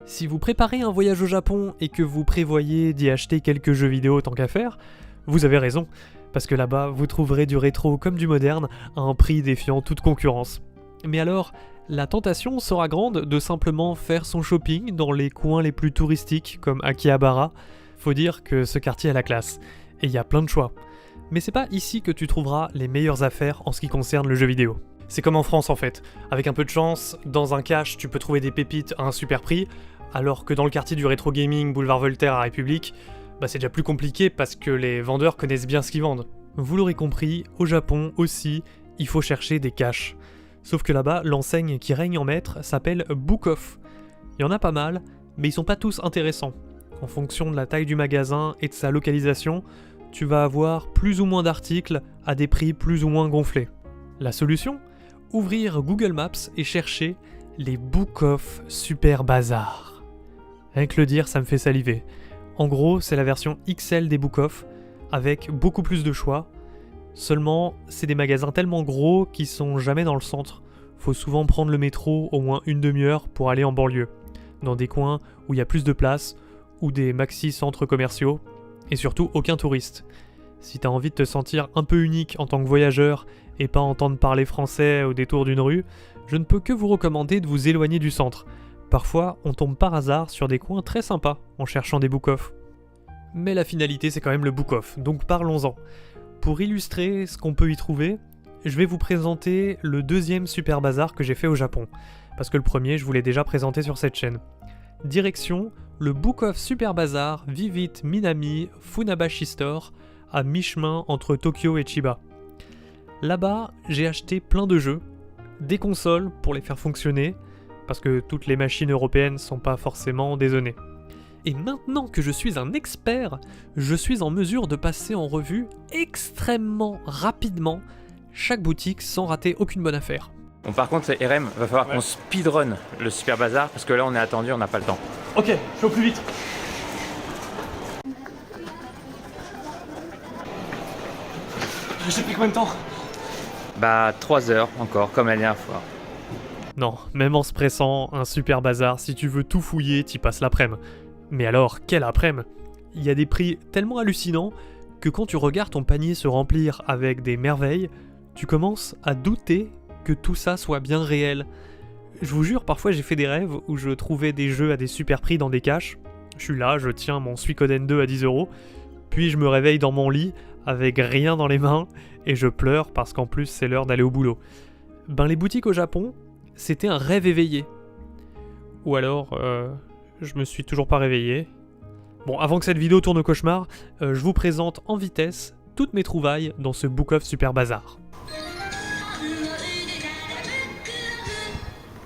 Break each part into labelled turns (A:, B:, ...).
A: Si vous préparez un voyage au Japon et que vous prévoyez d'y acheter quelques jeux vidéo tant qu'à faire, vous avez raison, parce que là-bas vous trouverez du rétro comme du moderne à un prix défiant toute concurrence. Mais alors, la tentation sera grande de simplement faire son shopping dans les coins les plus touristiques comme Akihabara. Faut dire que ce quartier a la classe, et il y a plein de choix. Mais c'est pas ici que tu trouveras les meilleures affaires en ce qui concerne le jeu vidéo. C'est comme en France en fait, avec un peu de chance, dans un cash tu peux trouver des pépites à un super prix, alors que dans le quartier du rétro gaming boulevard Voltaire à République, c'est déjà plus compliqué parce que les vendeurs connaissent bien ce qu'ils vendent. Vous l'aurez compris, au Japon aussi, il faut chercher des caches. Sauf que là-bas, l'enseigne qui règne en maître s'appelle Book Off. Il y en a pas mal, mais ils sont pas tous intéressants. En fonction de la taille du magasin et de sa localisation, tu vas avoir plus ou moins d'articles à des prix plus ou moins gonflés. La solution ? Ouvrir Google Maps et chercher les Book Off Super Bazar. Rien que le dire, ça me fait saliver. En gros, c'est la version XL des Book Off, avec beaucoup plus de choix. Seulement, c'est des magasins tellement gros qu'ils sont jamais dans le centre. Faut souvent prendre le métro au moins une demi-heure pour aller en banlieue, dans des coins où il y a plus de place, ou des maxi-centres commerciaux, et surtout aucun touriste. Si t'as envie de te sentir un peu unique en tant que voyageur et pas entendre parler français au détour d'une rue, je ne peux que vous recommander de vous éloigner du centre. Parfois, on tombe par hasard sur des coins très sympas en cherchant des Book Off. Mais la finalité, c'est quand même le Book Off, donc parlons-en. Pour illustrer ce qu'on peut y trouver, je vais vous présenter le deuxième super bazar que j'ai fait au Japon, parce que le premier, je vous l'ai déjà présenté sur cette chaîne. Direction, le Book Off Super Bazar Vivid Minami Funabashi Store, à mi-chemin entre Tokyo et Chiba. Là-bas, j'ai acheté plein de jeux, des consoles pour les faire fonctionner, parce que toutes les machines européennes sont pas forcément dézonnées. Et maintenant que je suis un expert, je suis en mesure de passer en revue extrêmement rapidement chaque boutique sans rater aucune bonne affaire.
B: Bon, par contre, RM, va falloir qu'on speedrun le Super Bazar, parce que là on est attendu, on n'a pas le temps.
A: Ok, je fais au plus vite. J'ai pris combien de temps ?
B: 3 heures encore, comme la dernière fois.
A: Non, même en se pressant, un super bazar, si tu veux tout fouiller, t'y passes l'après-midi. Mais alors, quel après-midi ? Il y a des prix tellement hallucinants que quand tu regardes ton panier se remplir avec des merveilles, tu commences à douter que tout ça soit bien réel. Je vous jure, parfois j'ai fait des rêves où je trouvais des jeux à des super prix dans des caches. Je suis là, je tiens mon Suikoden 2 à 10€, puis je me réveille dans mon lit avec rien dans les mains et je pleure parce qu'en plus c'est l'heure d'aller au boulot. Les boutiques au Japon, c'était un rêve éveillé. Ou alors, je me suis toujours pas réveillé. Bon, avant que cette vidéo tourne au cauchemar, je vous présente en vitesse toutes mes trouvailles dans ce Book Off Super Bazar.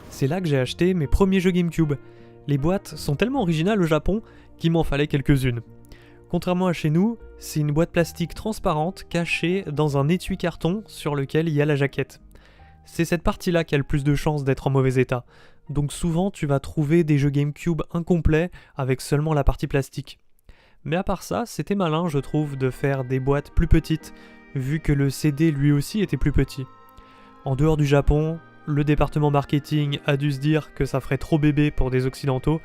A: C'est là que j'ai acheté mes premiers jeux GameCube. Les boîtes sont tellement originales au Japon qu'il m'en fallait quelques-unes. Contrairement à chez nous, c'est une boîte plastique transparente cachée dans un étui carton sur lequel il y a la jaquette. C'est cette partie-là qui a le plus de chances d'être en mauvais état. Donc souvent tu vas trouver des jeux GameCube incomplets avec seulement la partie plastique. Mais à part ça, c'était malin je trouve de faire des boîtes plus petites, vu que le CD lui aussi était plus petit. En dehors du Japon, le département marketing a dû se dire que ça ferait trop bébé pour des occidentaux,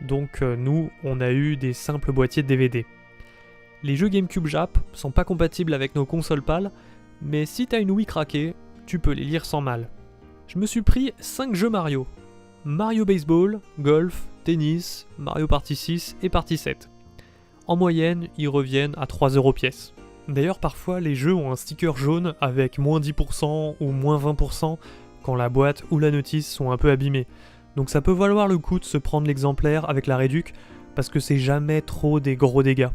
A: donc nous on a eu des simples boîtiers de DVD. Les jeux GameCube Jap sont pas compatibles avec nos consoles PAL, mais si t'as une Wii craquée, tu peux les lire sans mal. Je me suis pris 5 jeux Mario. Mario Baseball, Golf, Tennis, Mario Party 6 et Party 7. En moyenne, ils reviennent à 3€ pièce. D'ailleurs, parfois, les jeux ont un sticker jaune avec moins 10% ou moins 20% quand la boîte ou la notice sont un peu abîmées. Donc ça peut valoir le coup de se prendre l'exemplaire avec la réduc parce que c'est jamais trop des gros dégâts.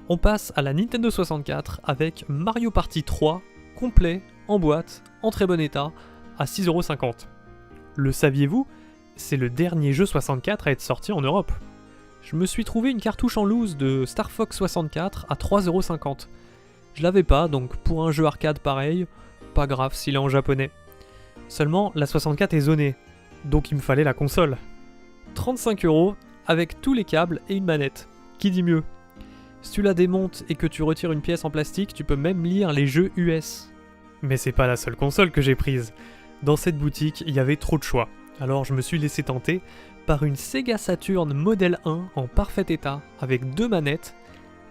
A: On passe à la Nintendo 64 avec Mario Party 3 complet, en boîte, en très bon état, à 6,50€. Le saviez-vous ? C'est le dernier jeu 64 à être sorti en Europe. Je me suis trouvé une cartouche en loose de Star Fox 64 à 3,50€. Je l'avais pas, donc pour un jeu arcade pareil, pas grave s'il est en japonais. Seulement, la 64 est zonée, donc il me fallait la console. 35€ avec tous les câbles et une manette. Qui dit mieux ? Si tu la démontes et que tu retires une pièce en plastique, tu peux même lire les jeux US. Mais c'est pas la seule console que j'ai prise. Dans cette boutique, il y avait trop de choix. Alors je me suis laissé tenter par une Sega Saturn Model 1 en parfait état avec 2 manettes.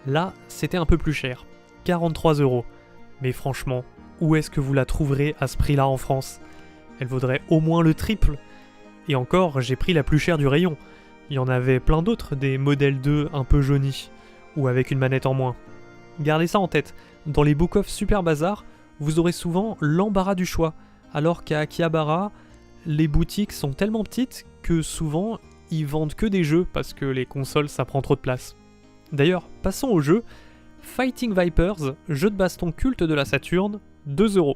A: Là, c'était un peu plus cher, 43€. Mais franchement, où est-ce que vous la trouverez à ce prix-là en France? Elle vaudrait au moins le triple. Et encore, j'ai pris la plus chère du rayon. Il y en avait plein d'autres, des modèles 2 un peu jaunis, ou avec une manette en moins. Gardez ça en tête, dans les book-off Super Bazar, vous aurez souvent l'embarras du choix, alors qu'à Akihabara, les boutiques sont tellement petites que souvent, ils vendent que des jeux parce que les consoles ça prend trop de place. D'ailleurs, passons au jeu. Fighting Vipers, jeu de baston culte de la Saturn, 2€.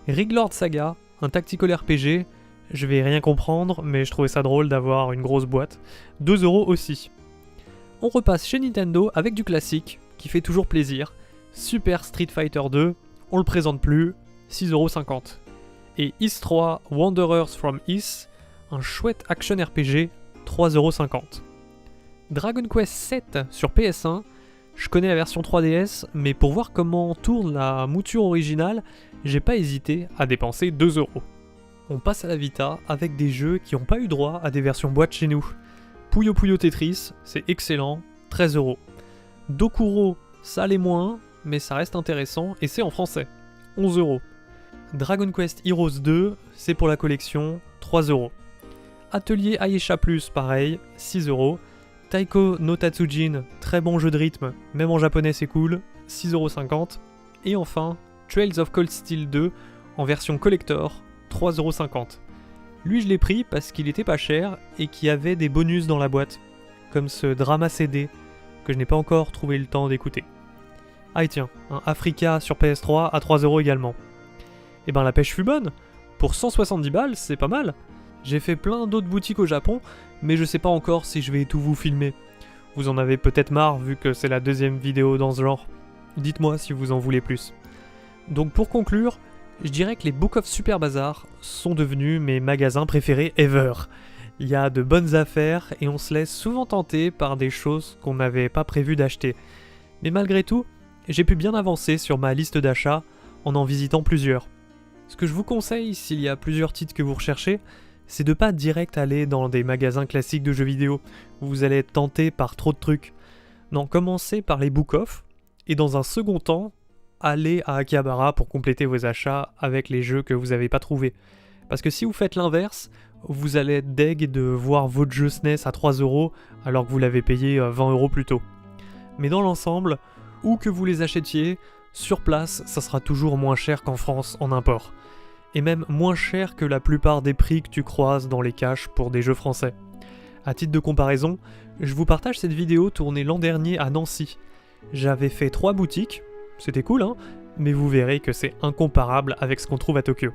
A: Riglord Saga, un tactical RPG, je vais rien comprendre, mais je trouvais ça drôle d'avoir une grosse boîte, 2€ aussi. On repasse chez Nintendo avec du classique, qui fait toujours plaisir. Super Street Fighter 2, on le présente plus, 6,50€. Et Ys 3 Wanderers from Ys, un chouette action RPG, 3,50€. Dragon Quest 7 sur PS1, je connais la version 3DS, mais pour voir comment tourne la mouture originale, j'ai pas hésité à dépenser 2€. On passe à la Vita avec des jeux qui n'ont pas eu droit à des versions boîte chez nous. Puyo Puyo Tetris, c'est excellent, 13€. Dokuro, ça l'est moins, mais ça reste intéressant et c'est en français, 11€. Dragon Quest Heroes 2, c'est pour la collection, 3€. Atelier Ayesha Plus, pareil, 6€. Taiko no Tatsujin, très bon jeu de rythme, même en japonais c'est cool, 6,50€. Et enfin, Trails of Cold Steel 2, en version collector, 3,50€. Lui je l'ai pris parce qu'il était pas cher et qu'il y avait des bonus dans la boîte, comme ce drama CD, que je n'ai pas encore trouvé le temps d'écouter. Ah et tiens, un Africa sur PS3 à 3€ également. Et ben la pêche fut bonne, pour 170 balles c'est pas mal. J'ai fait plein d'autres boutiques au Japon, mais je sais pas encore si je vais tout vous filmer. Vous en avez peut-être marre vu que c'est la deuxième vidéo dans ce genre. Dites-moi si vous en voulez plus. Donc pour conclure, je dirais que les Book of Super Bazar sont devenus mes magasins préférés ever. Il y a de bonnes affaires et on se laisse souvent tenter par des choses qu'on n'avait pas prévu d'acheter. Mais malgré tout, j'ai pu bien avancer sur ma liste d'achats en visitant plusieurs. Ce que je vous conseille s'il y a plusieurs titres que vous recherchez, c'est de pas direct aller dans des magasins classiques de jeux vidéo, où vous allez être tenté par trop de trucs. Non, commencez par les book-off, et dans un second temps, allez à Akihabara pour compléter vos achats avec les jeux que vous n'avez pas trouvés. Parce que si vous faites l'inverse, vous allez être deg de voir votre jeu SNES à 3€ alors que vous l'avez payé 20€ plus tôt. Mais dans l'ensemble, où que vous les achetiez, sur place, ça sera toujours moins cher qu'en France en import. Et même moins cher que la plupart des prix que tu croises dans les caches pour des jeux français. À titre de comparaison, je vous partage cette vidéo tournée l'an dernier à Nancy. J'avais fait 3 boutiques, c'était cool hein, mais vous verrez que c'est incomparable avec ce qu'on trouve à Tokyo.